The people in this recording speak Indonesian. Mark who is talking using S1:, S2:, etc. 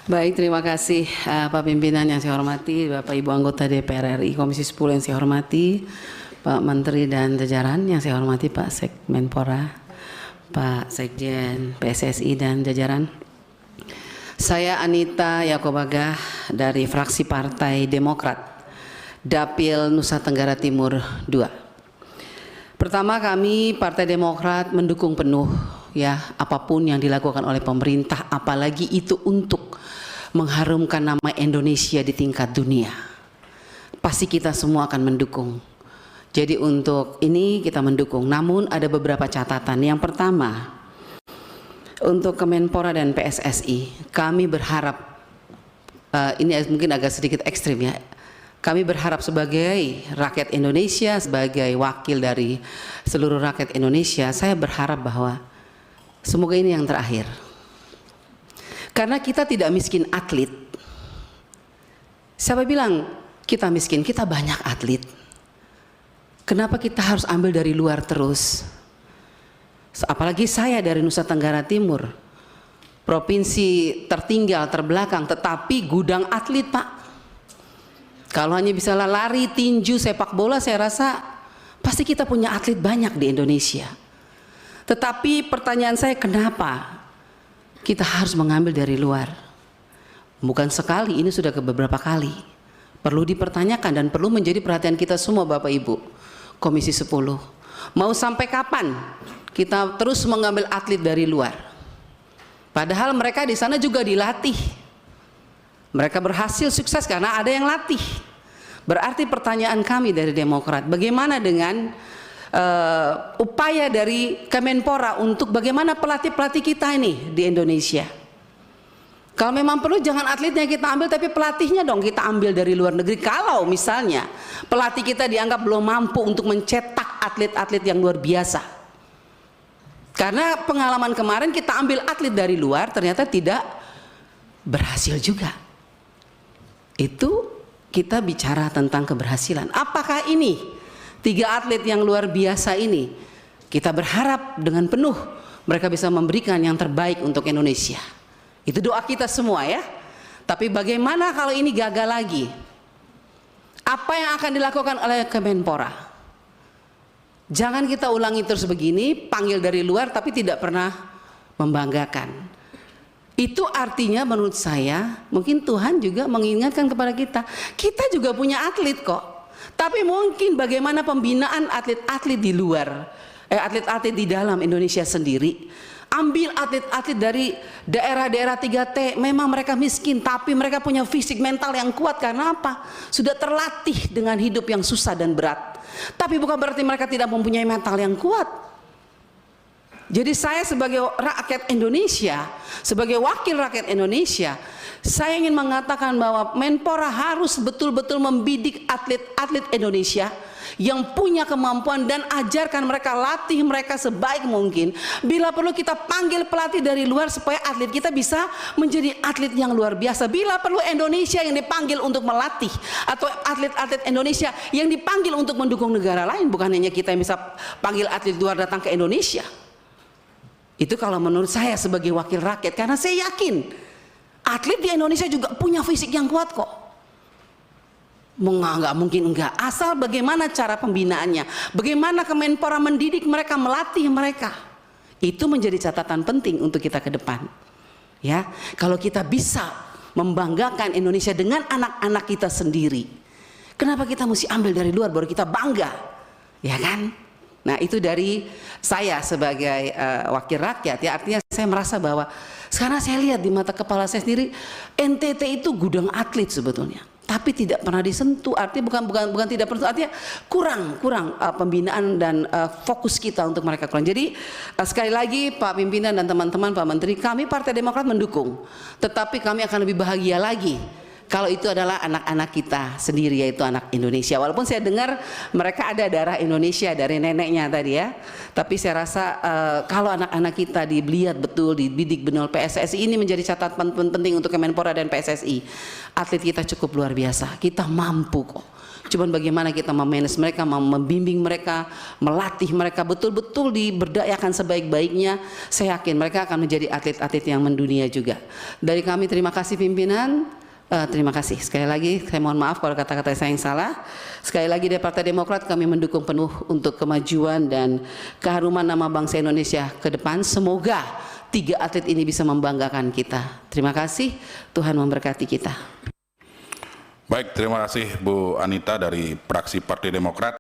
S1: Baik, terima kasih Pak Pimpinan yang saya hormati, Bapak Ibu anggota DPR RI Komisi 10 yang saya hormati, Pak Menteri dan jajaran yang saya hormati, Pak Sekmenpora, Pak Sekjen PSSI dan jajaran. Saya Anita Yakobagah dari fraksi Partai Demokrat, Dapil Nusa Tenggara Timur II. Pertama, kami Partai Demokrat mendukung penuh apapun yang dilakukan oleh pemerintah, apalagi itu untuk mengharumkan nama Indonesia di tingkat dunia. Pasti kita semua akan mendukung. Jadi untuk ini kita mendukung, namun ada beberapa catatan. Yang pertama, untuk Kemenpora dan PSSI, kami berharap, ini mungkin agak sedikit ekstrim ya, kami berharap sebagai rakyat Indonesia, sebagai wakil dari seluruh rakyat Indonesia, saya berharap bahwa semoga ini yang terakhir. Karena kita tidak miskin atlet. Siapa bilang kita miskin? Kita banyak atlet. Kenapa kita harus ambil dari luar terus? Apalagi saya dari Nusa Tenggara Timur, provinsi tertinggal, terbelakang, tetapi gudang atlet, Pak. Kalau hanya bisa lari, tinju, sepak bola, saya rasa pasti kita punya atlet banyak di Indonesia. Tetapi pertanyaan saya, kenapa kita harus mengambil dari luar? Bukan sekali, ini sudah beberapa kali. Perlu dipertanyakan dan perlu menjadi perhatian kita semua, Bapak Ibu Komisi 10. Mau sampai kapan kita terus mengambil atlet dari luar? Padahal mereka di sana juga dilatih. Mereka berhasil sukses karena ada yang latih. Berarti pertanyaan kami dari Demokrat, bagaimana dengan upaya dari Kemenpora untuk bagaimana pelatih-pelatih kita ini di Indonesia? Kalau memang perlu jangan atletnya kita ambil, tapi pelatihnya dong kita ambil dari luar negeri. Kalau misalnya pelatih kita dianggap belum mampu untuk mencetak atlet-atlet yang luar biasa. Karena pengalaman kemarin kita ambil atlet dari luar ternyata tidak berhasil juga. Itu kita bicara tentang keberhasilan. Apakah ini 3 atlet yang luar biasa ini, kita berharap dengan penuh mereka bisa memberikan yang terbaik untuk Indonesia. Itu doa kita semua ya. Tapi bagaimana kalau ini gagal lagi? Apa yang akan dilakukan oleh Kemenpora? Jangan kita ulangi terus begini, panggil dari luar tapi tidak pernah membanggakan. Itu artinya menurut saya, mungkin Tuhan juga mengingatkan kepada kita, kita juga punya atlet kok. Tapi mungkin bagaimana pembinaan atlet-atlet di luar, atlet-atlet di dalam Indonesia sendiri. Ambil atlet-atlet dari daerah-daerah 3T, memang mereka miskin, tapi mereka punya fisik mental yang kuat. Karena apa? Sudah terlatih dengan hidup yang susah dan berat. Tapi bukan berarti mereka tidak mempunyai mental yang kuat. Jadi saya sebagai rakyat Indonesia, sebagai wakil rakyat Indonesia, saya ingin mengatakan bahwa Menpora harus betul-betul membidik atlet-atlet Indonesia yang punya kemampuan dan ajarkan mereka, latih mereka sebaik mungkin. Bila perlu kita panggil pelatih dari luar supaya atlet kita bisa menjadi atlet yang luar biasa. Bila perlu Indonesia yang dipanggil untuk melatih, atau atlet-atlet Indonesia yang dipanggil untuk mendukung negara lain, bukan hanya kita yang bisa panggil atlet luar datang ke Indonesia. Itu kalau menurut saya sebagai wakil rakyat, karena saya yakin atlet di Indonesia juga punya fisik yang kuat kok. Nggak mungkin enggak, asal bagaimana cara pembinaannya, bagaimana Kemenpora mendidik mereka, melatih mereka. Itu menjadi catatan penting untuk kita ke depan. Ya, kalau kita bisa membanggakan Indonesia dengan anak-anak kita sendiri, kenapa kita mesti ambil dari luar baru kita bangga, ya kan? Nah, itu dari saya sebagai wakil rakyat ya, artinya saya merasa bahwa sekarang saya lihat di mata kepala saya sendiri, NTT itu gudang atlet sebetulnya, tapi tidak pernah disentuh. Artinya bukan tidak pernah, artinya kurang pembinaan dan fokus kita untuk mereka kurang. Jadi sekali lagi Pak Pimpinan dan teman-teman, Pak Menteri, kami Partai Demokrat mendukung, tetapi kami akan lebih bahagia lagi Kalau itu adalah anak-anak kita sendiri, yaitu anak Indonesia. Walaupun saya dengar mereka ada darah Indonesia dari neneknya tadi ya. Tapi saya rasa kalau anak-anak kita dilihat betul, dididik benar, PSSI ini menjadi catatan penting untuk Kemenpora dan PSSI. Atlet kita cukup luar biasa, kita mampu kok. Cuman bagaimana kita memanage mereka, membimbing mereka, melatih mereka betul-betul diberdayakan sebaik-baiknya. Saya yakin mereka akan menjadi atlet-atlet yang mendunia juga. Dari kami terima kasih pimpinan. Terima kasih. Sekali lagi saya mohon maaf kalau kata-kata saya yang salah. Sekali lagi dari Partai Demokrat kami mendukung penuh untuk kemajuan dan keharuman nama bangsa Indonesia ke depan. Semoga 3 atlet ini bisa membanggakan kita. Terima kasih. Tuhan memberkati kita.
S2: Baik, terima kasih Bu Anita dari fraksi Partai Demokrat.